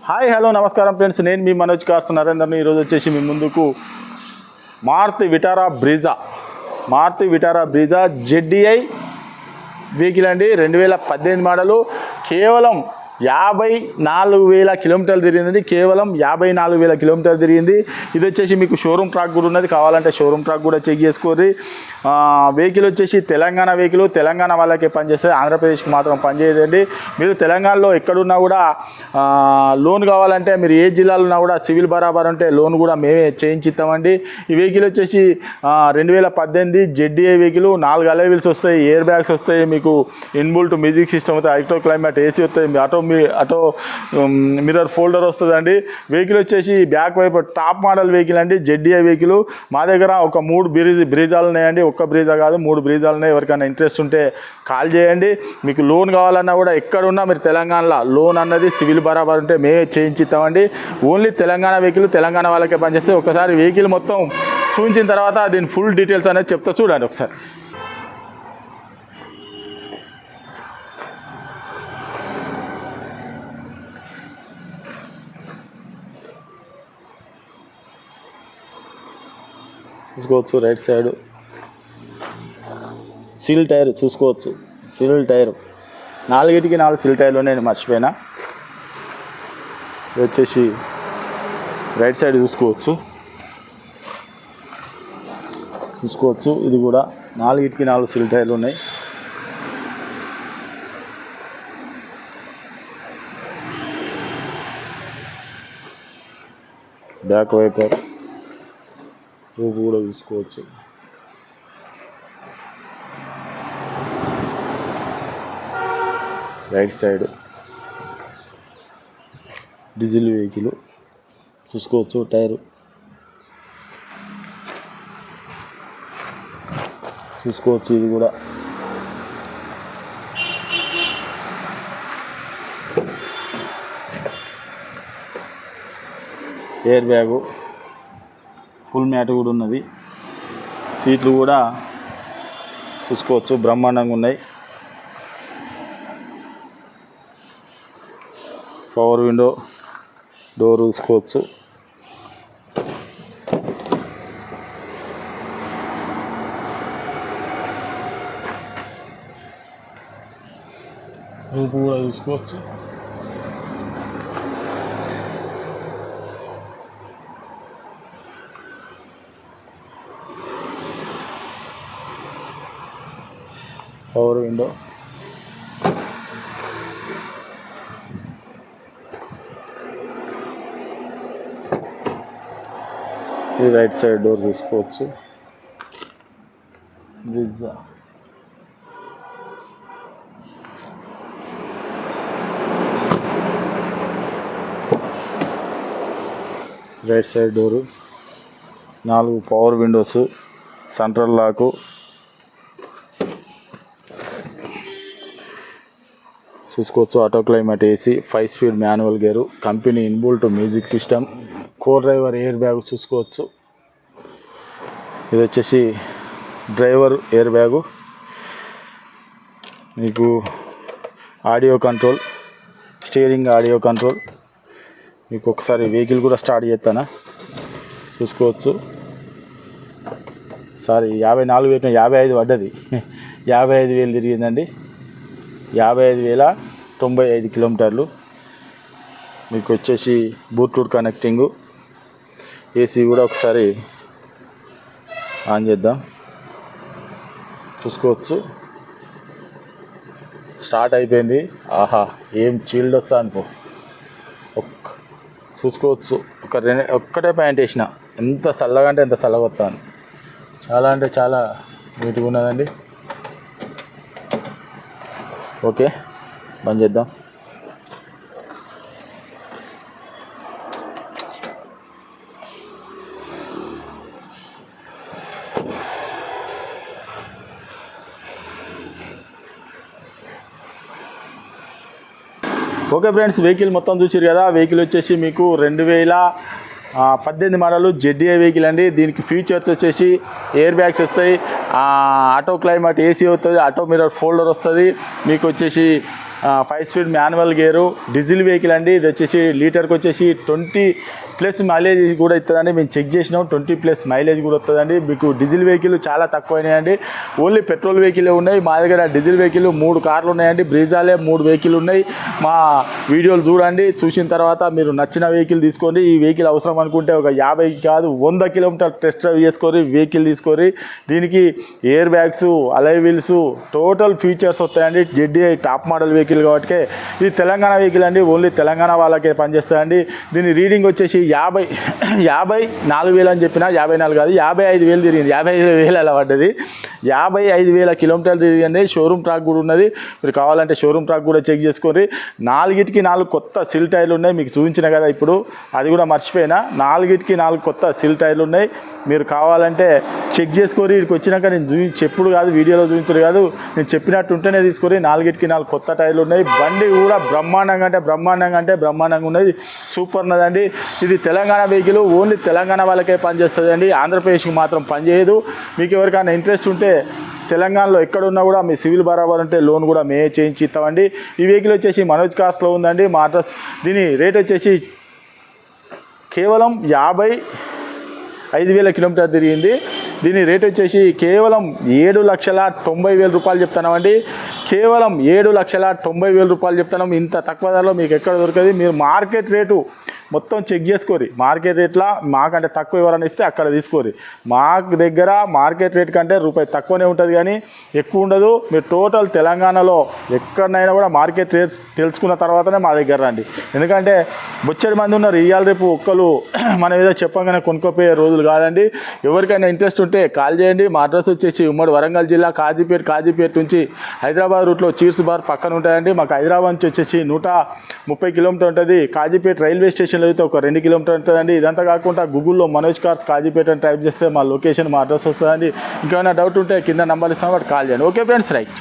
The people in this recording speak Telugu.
హాయ్ హలో నమస్కారం ఫ్రెండ్స్, నేను మీ మనోజ్ కార్స్ నరేందర్ని. ఈరోజు వచ్చేసి మీ ముందుకు Maruti Vitara Brezza ZDI vehicle అండి. 2018 మోడలు. కేవలం 54,000 కిలోమీటర్లు తిరిగింది. కేవలం 54,000 కిలోమీటర్లు తిరిగింది. ఇది వచ్చేసి మీకు షోరూమ్ ట్రాక్ కూడా ఉన్నది, కావాలంటే షోరూమ్ ట్రాక్ కూడా చెక్ చేసుకోర్రి. వెహికల్ వచ్చేసి తెలంగాణ వెహికల్. తెలంగాణ వాళ్ళకే పనిచేస్తుంది, ఆంధ్రప్రదేశ్కి మాత్రం పనిచేయదండి. మీరు తెలంగాణలో ఎక్కడున్నా కూడా లోన్ కావాలంటే మీరు ఏ జిల్లాలో ఉన్నా కూడా సివిల్ బరాబర్ ఉంటే లోన్ కూడా మేమే చేయించిస్తామండి. ఈ వెహికల్ వచ్చేసి 2018 ZDI వెహికల్. 4 అలై వీల్స్ వస్తాయి, ఎయిర్ బ్యాగ్స్ వస్తాయి, మీకు ఇన్బుల్ట్ మ్యూజిక్ సిస్టమ్ వస్తాయి, ఆటో క్లైమేట్ AC వస్తాయి, ఆటో మిర్రర్ ఫోల్డర్ వస్తుందండి. వెహికల్ వచ్చేసి బ్యాక్ వైపు టాప్ మోడల్ వెహికల్ అండి, ZDI వెహికల్. మా దగ్గర ఒక 3 బ్రీజాలు ఉన్నాయండి, ఒక్క బ్రీజా కాదు 3 బ్రీజాలు ఉన్నాయి. ఎవరికైనా ఇంట్రెస్ట్ ఉంటే కాల్ చేయండి. మీకు లోన్ కావాలన్నా కూడా ఎక్కడున్నా మీరు తెలంగాణలో లోన్ అన్నది సివిల్ బరాబర్ ఉంటే మేమే చేయించిస్తామండి. ఓన్లీ తెలంగాణ వెహికల్, తెలంగాణ వాళ్ళకే పనిచేస్తే. ఒకసారి వెహికల్ మొత్తం చూపించిన తర్వాత దీని ఫుల్ డీటెయిల్స్ అనేది చెప్తా, చూడండి ఒకసారి. చూసుకోవచ్చు రైట్ సైడ్ సీల్ టైర్ చూసుకోవచ్చు. సీల్ టైర్ 4 సీల్ టైర్లు నేను మర్చిపోయినా. ఇది వచ్చేసి రైట్ సైడ్ చూసుకోవచ్చు. ఇది కూడా 4 సీల్ టైర్లు ఉన్నాయి. బ్యాక్ వైపర్ రూపు కూడా చూసుకోవచ్చు. రైట్ సైడ్ డీజిల్ వెహికల్ చూసుకోవచ్చు. టైరు చూసుకోవచ్చు. ఇది కూడా ఎయిర్ బ్యాగు, ఫుల్ మ్యాట్ కూడా ఉన్నది. సీట్లు కూడా చూసుకోవచ్చు, బ్రహ్మాండంగా ఉన్నాయి. పవర్ విండో, డోర్ చూసుకోవచ్చు. రూపు కూడా చూసుకోవచ్చు. పవర్ విండో, ఈ రైట్ సైడ్ డోర్ చూసుకోవచ్చు. Brezza right side door, 4 power windows, central lock, చూసుకోవచ్చు. Auto climate AC, 5 speed manual gear, company inbuilt music system, co driver air bag చూసుకోవచ్చు. ఇది వచ్చేసి డ్రైవర్ ఎయిర్ బ్యాగు, మీకు audio control, steering audio control. మీకు ఒకసారి వెహికల్ కూడా స్టార్ట్ చేస్తానా చూసుకోవచ్చు. సారీ 55 పడ్డది, 55,000 తిరిగిందండి. 55,095 కిలోమీటర్లు. మీకు వచ్చేసి బ్లూటూత్ కనెక్టింగు, AC కూడా ఒకసారి ఆన్ చేద్దాం చూసుకోవచ్చు. స్టార్ట్ అయిపోయింది. ఆహా, ఏం చీల్డ్ వస్తా అనుకో. చూసుకోవచ్చు. ఒక్కటే ప్యాంట్ వేసిన ఎంత చల్లగా అంటే ఎంత చల్లగా వస్తాను. చాలా అంటే చాలా నీట్గా ఉన్నదండి. ఓకే, బంద్ చేద్దాం. ఓకే ఫ్రెండ్స్, వెహికల్ మొత్తం చూసారు కదా. వెహికల్ వచ్చేసి మీకు 2018 మోడల్ ZDI వెహికల్ అండి. దీనికి ఫీచర్స్ వచ్చేసి ఎయిర్ బ్యాగ్స్ వస్తాయి, ఆటో క్లైమేట్ AC వస్తుంది, ఆటో మిర్రర్ ఫోల్డర్ వస్తుంది, మీకు వచ్చేసి 5 speed manual gear diesel vehicle అండి. ఇది వచ్చేసి లీటర్కి వచ్చేసి 20+ మైలేజ్ కూడా ఇస్తుందండి. మేము చెక్ చేసినాం 20+ మైలేజ్ కూడా వస్తుందండి. మీకు డీజిల్ వెహికల్ చాలా తక్కువైనాయండి. ఓన్లీ పెట్రోల్ వెహికల్ ఉన్నాయి మా దగ్గర. డీజిల్ వెహికల్ 3 కార్లు ఉన్నాయండి. బ్రీజాలే 3 వెహికల్ ఉన్నాయి. మా వీడియోలు చూడండి, చూసిన తర్వాత మీరు నచ్చిన వెహికల్ తీసుకోండి. ఈ వెహికల్ అవసరం అనుకుంటే ఒక 50 కాదు 100 కిలోమీటర్ టెస్ట్ డ్రైవ్ చేసుకొని వెహికల్ తీసుకొని దీనికి ఎయిర్ బ్యాగ్స్, అలై వీల్స్, టోటల్ ఫీచర్స్ వస్తాయండి. ZDI టాప్ మోడల్ వెహికల్ కాబట్టి ఇది తెలంగాణ వెహికల్ అండి. ఓన్లీ తెలంగాణ వాళ్ళకే పనిచేస్తాయండి. దీని రీడింగ్ వచ్చేసి 54,000 అని చెప్పిన 54 కాదు 55,000 తిరిగింది. 55,000 అలా పడ్డది. 55,000 కిలోమీటర్లు తిరిగింది. షోరూమ్ ట్రాక్ కూడా ఉన్నది. మీరు కావాలంటే షోరూమ్ ట్రాక్ కూడా చెక్ చేసుకోండి. 4కి 4 కొత్త సిల్ టైర్లు ఉన్నాయి. మీకు చూపించిన కదా ఇప్పుడు, అది కూడా మర్చిపోయినా. 4కి 4 కొత్త సిల్ టైర్లు ఉన్నాయి. మీరు కావాలంటే చెక్ చేసుకోరి. ఇక్కడికి వచ్చినాక నేను చెప్పుడు కాదు, వీడియోలో చూపించడు కాదు, నేను చెప్పినట్టు ఉంటేనే తీసుకొని. 4కి 4 కొత్త టైర్లు ఉన్నాయి. బండి కూడా బ్రహ్మాండంగా బ్రహ్మాండంగా ఉన్నది. సూపర్ ఉన్నదండి. ఇది తెలంగాణ వెహికల్. ఓన్లీ తెలంగాణ వాళ్ళకే పనిచేస్తుంది అండి. ఆంధ్రప్రదేశ్కి మాత్రం పనిచేయదు. మీకు ఎవరికైనా ఇంట్రెస్ట్ ఉంటే తెలంగాణలో ఎక్కడున్నా కూడా మీ సివిల్ బరాబర్ ఉంటే లోన్ కూడా మే చేయించి ఇస్తామండి. ఈ వెహికల్ వచ్చేసి మనోజ్ కార్స్లో ఉందండి. మా అడ్రస్. దీని రేట్ వచ్చేసి కేవలం 55,000 కిలోమీటర్ తిరిగింది. దీని రేట్ వచ్చేసి కేవలం 7,90,000 రూపాయలు చెప్తున్నామండి. కేవలం 7,90,000 రూపాయలు చెప్తున్నాం. ఇంత తక్కువ ధరలో మీకు ఎక్కడ దొరకదు. మీరు మార్కెట్ రేటు మొత్తం చెక్ చేసుకోరి. మార్కెట్ రేట్లా మాకంటే తక్కువ ఎవరైనా ఇస్తే అక్కడ తీసుకోరి. మా దగ్గర మార్కెట్ రేట్ కంటే రూపాయి తక్కువనే ఉంటుంది కానీ ఎక్కువ ఉండదు. మీరు టోటల్ తెలంగాణలో ఎక్కడైనా కూడా మార్కెట్ రేట్స్ తెలుసుకున్న తర్వాతనే మా దగ్గర రండి. ఎందుకంటే బొచ్చడి మంది ఉన్నారు. ఇవాళ రేపు ఒక్కరు మనం ఏదో చెప్పగానే కొనుక్కోపోయే రోజులు కాదండి. ఎవరికైనా ఇంట్రెస్ట్ ఉంటే కాల్ చేయండి. మా అడ్రస్ వచ్చేసి ఉమ్మడి వరంగల్ జిల్లా కాజీపేట నుంచి హైదరాబాద్ రూట్లో చీర్స్ బార్ పక్కన ఉంటాయండి. మాకు హైదరాబాద్ నుంచి వచ్చేసి 130 కిలోమీటర్ ఉంటుంది. కాజీపేట రైల్వే స్టేషన్లో అయితే ఒక 2 కిలోమీటర్ ఉంటుందండి. ఇదంతా కాకుండా గూగుల్లో మనోజ్ కార్స్ కాజీపేట అని టైప్ చేస్తే మా లొకేషన్, మా అడ్రస్ వస్తుందండి. ఇంకేమైనా డౌట్ ఉంటే కింద నెంబర్ ఇస్తాం, వాటి కాల్ చేయండి. Okay friends, right.